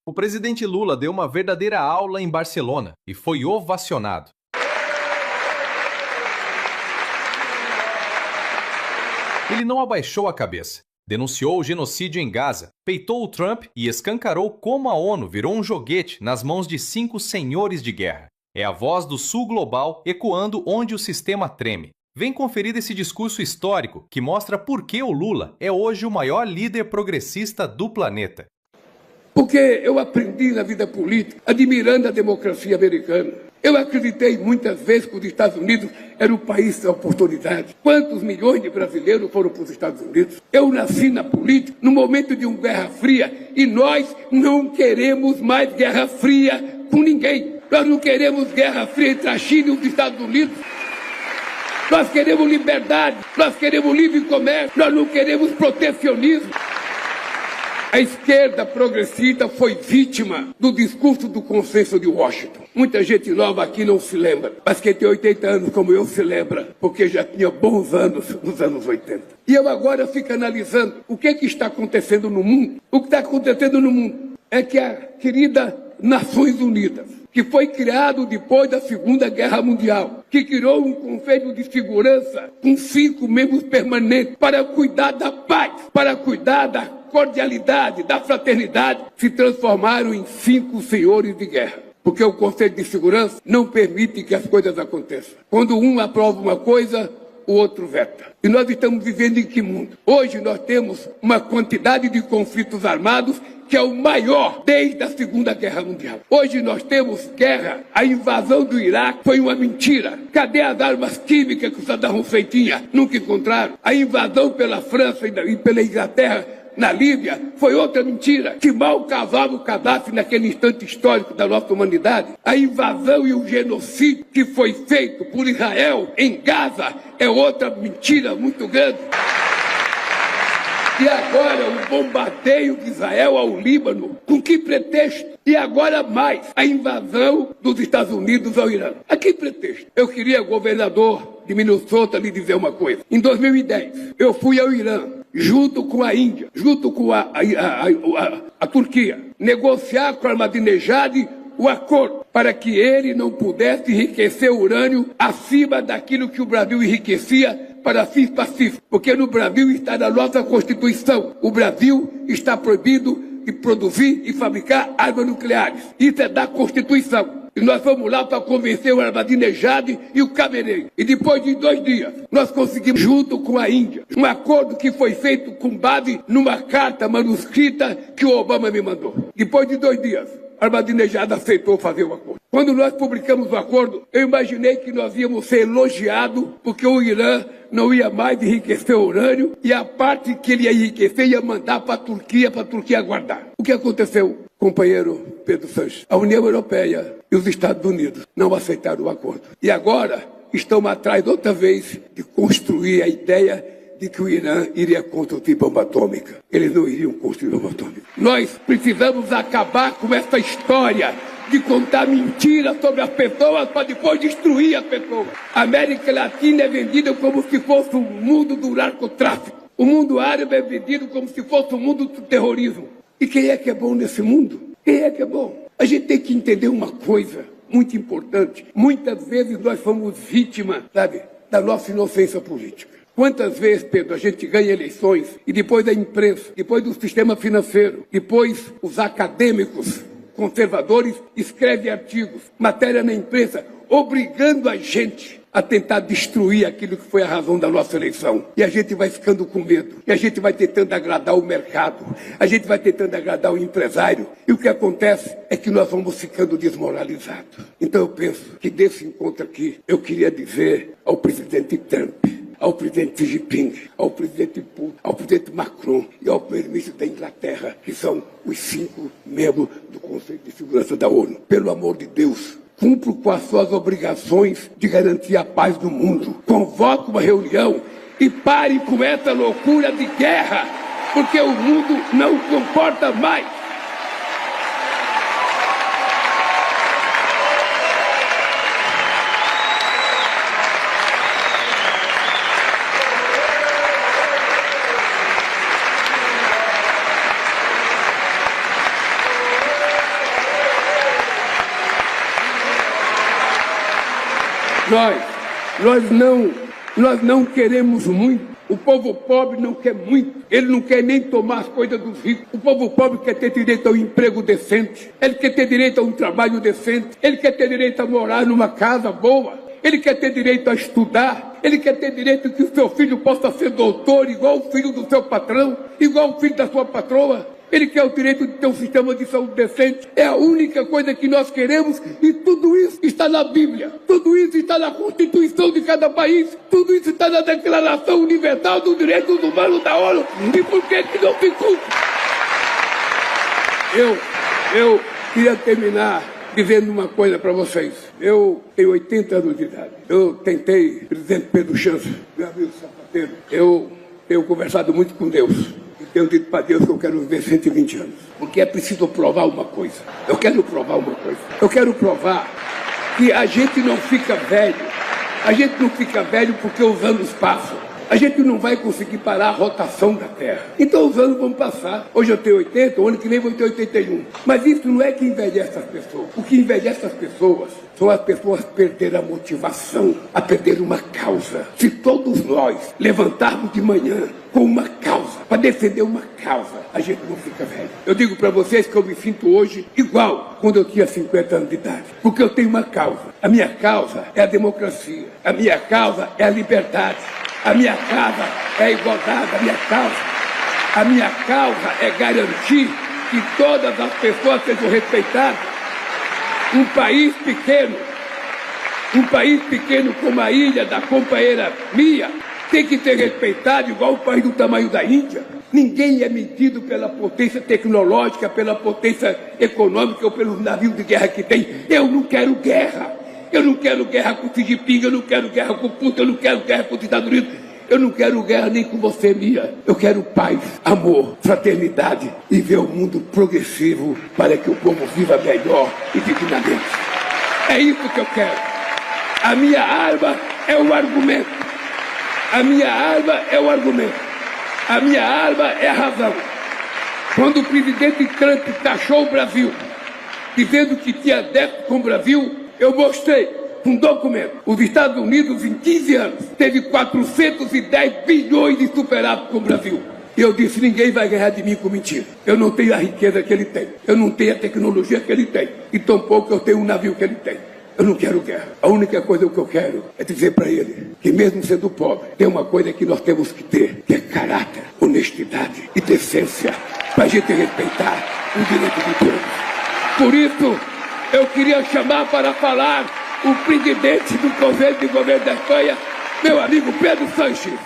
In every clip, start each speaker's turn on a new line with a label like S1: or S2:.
S1: O presidente Lula deu uma verdadeira aula em Barcelona e foi ovacionado. Ele não abaixou a cabeça, denunciou o genocídio em Gaza, peitou o Trump e escancarou como a ONU virou um joguete nas mãos de 5 senhores de guerra. É a voz do Sul global ecoando onde o sistema treme. Vem conferir esse discurso histórico que mostra por que o Lula é hoje o maior líder progressista do planeta.
S2: Porque eu aprendi na vida política, admirando a democracia americana. Eu acreditei muitas vezes que os Estados Unidos era o país da oportunidade. Quantos milhões de brasileiros foram para os Estados Unidos? Eu nasci na política no momento de uma Guerra Fria e nós não queremos mais Guerra Fria com ninguém. Nós não queremos Guerra Fria entre a China e os Estados Unidos. Nós queremos liberdade, nós queremos livre comércio, nós não queremos protecionismo. A esquerda progressista foi vítima do discurso do consenso de Washington. Muita gente nova aqui não se lembra, mas quem tem 80 anos como eu se lembra, porque já tinha bons anos nos anos 80. E eu agora fico analisando o que está acontecendo no mundo. O que está acontecendo no mundo é que a querida Nações Unidas, que foi criado depois da Segunda Guerra Mundial, que criou um Conselho de Segurança com 5 membros permanentes para cuidar da paz, para cuidar da cordialidade, da fraternidade, se transformaram em 5 senhores de guerra. Porque o Conselho de Segurança não permite que as coisas aconteçam. Quando um aprova uma coisa, o outro veta. E nós estamos vivendo em que mundo? Hoje nós temos uma quantidade de conflitos armados que é o maior desde a Segunda Guerra Mundial. Hoje nós temos guerra. A invasão do Iraque foi uma mentira. Cadê as armas químicas que o Saddam Hussein tinha? Nunca encontraram. A invasão pela França e pela Inglaterra na Líbia foi outra mentira, que mal cavava o Gaddafi naquele instante histórico da nossa humanidade. A invasão e o genocídio que foi feito por Israel em Gaza é outra mentira muito grande. E agora o bombardeio de Israel ao Líbano, com que pretexto? E agora mais, a invasão dos Estados Unidos ao Irã. A que pretexto? Eu queria, governador de Minnesota, lhe dizer uma coisa. Em 2010, eu fui ao Irã, junto com a Índia, junto com a Turquia, negociar com Ahmadinejad o acordo para que ele não pudesse enriquecer o urânio acima daquilo que o Brasil enriquecia para fins pacíficos, porque no Brasil está na nossa Constituição. O Brasil está proibido de produzir e fabricar armas nucleares. Isso é da Constituição. E nós fomos lá para convencer o Ahmadinejad e o Khamenei. E depois de 2 dias, nós conseguimos, junto com a Índia, um acordo que foi feito com base numa carta manuscrita que o Obama me mandou. Depois de 2 dias, Ahmadinejad aceitou fazer o acordo. Quando nós publicamos o acordo, eu imaginei que nós íamos ser elogiados porque o Irã não ia mais enriquecer o urânio e a parte que ele ia enriquecer ia mandar para a Turquia guardar. O que aconteceu, companheiro Pedro Sanches? A União Europeia e os Estados Unidos não aceitaram o acordo. E agora estão atrás outra vez de construir a ideia de que o Irã iria construir bomba atômica. Eles não iriam construir bomba atômica. Nós precisamos acabar com essa história de contar mentiras sobre as pessoas para depois destruir as pessoas. A América Latina é vendida como se fosse o mundo do narcotráfico. O mundo árabe é vendido como se fosse o mundo do terrorismo. E quem é que é bom nesse mundo? Quem é que é bom? A gente tem que entender uma coisa muito importante. Muitas vezes nós somos vítimas, sabe, da nossa inocência política. Quantas vezes, Pedro, a gente ganha eleições e depois a imprensa, depois do sistema financeiro, depois os acadêmicos conservadores escrevem artigos, matéria na imprensa, obrigando a gente a tentar destruir aquilo que foi a razão da nossa eleição. E a gente vai ficando com medo. E a gente vai tentando agradar o mercado. A gente vai tentando agradar o empresário. E o que acontece é que nós vamos ficando desmoralizados. Então eu penso que desse encontro aqui, eu queria dizer ao presidente Trump, ao presidente Xi Jinping, ao presidente Putin, ao presidente Macron e ao primeiro-ministro da Inglaterra, que são os 5 membros do Conselho de Segurança da ONU. Pelo amor de Deus, cumpram com as suas obrigações de garantir a paz no mundo. Convoque uma reunião e pare com essa loucura de guerra, porque o mundo não comporta mais. Nós não queremos muito. O povo pobre não quer muito. Ele não quer nem tomar as coisas dos ricos. O povo pobre quer ter direito a um emprego decente. Ele quer ter direito a um trabalho decente. Ele quer ter direito a morar numa casa boa. Ele quer ter direito a estudar. Ele quer ter direito que o seu filho possa ser doutor, igual o filho do seu patrão, igual o filho da sua patroa. Ele quer o direito de ter um sistema de saúde decente. É a única coisa que nós queremos, e tudo isso está na Bíblia. Tudo isso está na Constituição de cada país. Tudo isso está na Declaração Universal dos Direitos Humanos da ONU. E por que não se cumpre? Eu queria terminar dizendo uma coisa para vocês. Eu tenho 80 anos de idade. Eu tentei, presidente Pedro Chança, meu amigo sapateiro, eu tenho conversado muito com Deus. Eu digo para Deus que eu quero viver 120 anos. Porque é preciso provar uma coisa. Eu quero provar uma coisa. Eu quero provar que a gente não fica velho. A gente não fica velho porque os anos passam. A gente não vai conseguir parar a rotação da Terra. Então os anos vão passar. Hoje eu tenho 80, o ano que vem vou ter 81. Mas isso não é que envelhece as pessoas. O que envelhece as pessoas são as pessoas perder a motivação, a perder uma causa. Se todos nós levantarmos de manhã com uma causa, para defender uma causa, a gente não fica velho. Eu digo para vocês que eu me sinto hoje igual quando eu tinha 50 anos de idade. Porque eu tenho uma causa. A minha causa é a democracia. A minha causa é a liberdade. A minha causa é a igualdade. A minha causa é garantir que todas as pessoas sejam respeitadas. Um país pequeno como a ilha da companheira Mia, tem que ser respeitado igual o país do tamanho da Índia. Ninguém é medido pela potência tecnológica, pela potência econômica ou pelos navios de guerra que tem. Eu não quero guerra. Eu não quero guerra com o Xi Jinping, eu não quero guerra com o Putin, eu não quero guerra com os Estados Unidos. Eu não quero guerra nem com você, Mia. Eu quero paz, amor, fraternidade e ver o mundo progressivo para que o povo viva melhor e dignamente. É isso que eu quero. A minha arma é o argumento. A minha arma é o argumento. A minha arma é a razão. Quando o presidente Trump taxou o Brasil, dizendo que tinha débito com o Brasil, eu mostrei um documento. Os Estados Unidos, em 15 anos, teve 410 bilhões de superávit com o Brasil. E eu disse, ninguém vai ganhar de mim com mentira. Eu não tenho a riqueza que ele tem. Eu não tenho a tecnologia que ele tem. E tampouco eu tenho um navio que ele tem. Eu não quero guerra. A única coisa que eu quero é dizer para ele que mesmo sendo pobre, tem uma coisa que nós temos que ter, que é caráter, honestidade e decência, para a gente respeitar o direito de todos. Por isso, eu queria chamar para falar o presidente do Conselho de Governo da Espanha, meu amigo Pedro Sánchez.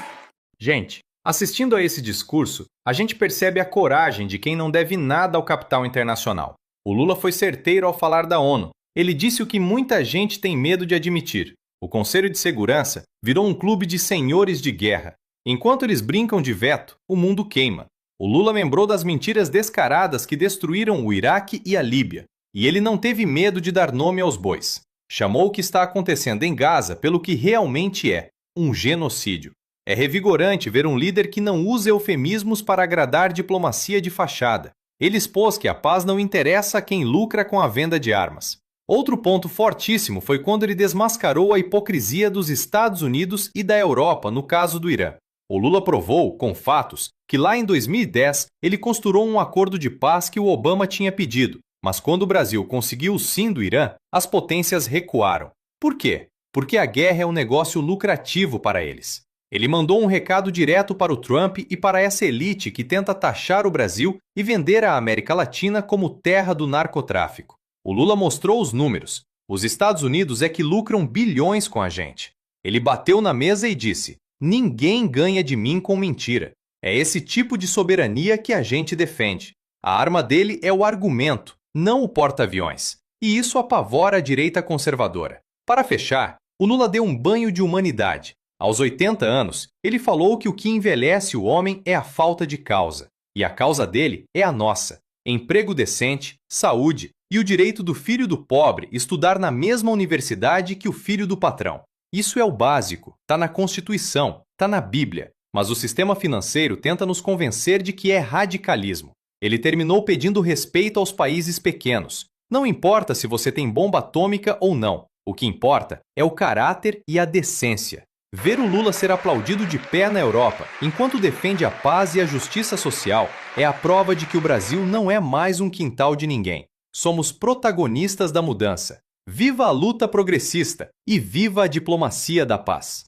S1: Gente, assistindo a esse discurso, a gente percebe a coragem de quem não deve nada ao capital internacional. O Lula foi certeiro ao falar da ONU. Ele disse o que muita gente tem medo de admitir. O Conselho de Segurança virou um clube de senhores de guerra. Enquanto eles brincam de veto, o mundo queima. O Lula lembrou das mentiras descaradas que destruíram o Iraque e a Líbia. E ele não teve medo de dar nome aos bois. Chamou o que está acontecendo em Gaza pelo que realmente é, um genocídio. É revigorante ver um líder que não usa eufemismos para agradar diplomacia de fachada. Ele expôs que a paz não interessa a quem lucra com a venda de armas. Outro ponto fortíssimo foi quando ele desmascarou a hipocrisia dos Estados Unidos e da Europa no caso do Irã. O Lula provou, com fatos, que lá em 2010 ele costurou um acordo de paz que o Obama tinha pedido, mas quando o Brasil conseguiu o sim do Irã, as potências recuaram. Por quê? Porque a guerra é um negócio lucrativo para eles. Ele mandou um recado direto para o Trump e para essa elite que tenta taxar o Brasil e vender a América Latina como terra do narcotráfico. O Lula mostrou os números. Os Estados Unidos é que lucram bilhões com a gente. Ele bateu na mesa e disse: ninguém ganha de mim com mentira. É esse tipo de soberania que a gente defende. A arma dele é o argumento, não o porta-aviões. E isso apavora a direita conservadora. Para fechar, o Lula deu um banho de humanidade. Aos 80 anos, ele falou que o que envelhece o homem é a falta de causa. E a causa dele é a nossa. Emprego decente, saúde e o direito do filho do pobre estudar na mesma universidade que o filho do patrão. Isso é o básico, está na Constituição, está na Bíblia. Mas o sistema financeiro tenta nos convencer de que é radicalismo. Ele terminou pedindo respeito aos países pequenos. Não importa se você tem bomba atômica ou não. O que importa é o caráter e a decência. Ver o Lula ser aplaudido de pé na Europa, enquanto defende a paz e a justiça social, é a prova de que o Brasil não é mais um quintal de ninguém. Somos protagonistas da mudança. Viva a luta progressista e viva a diplomacia da paz!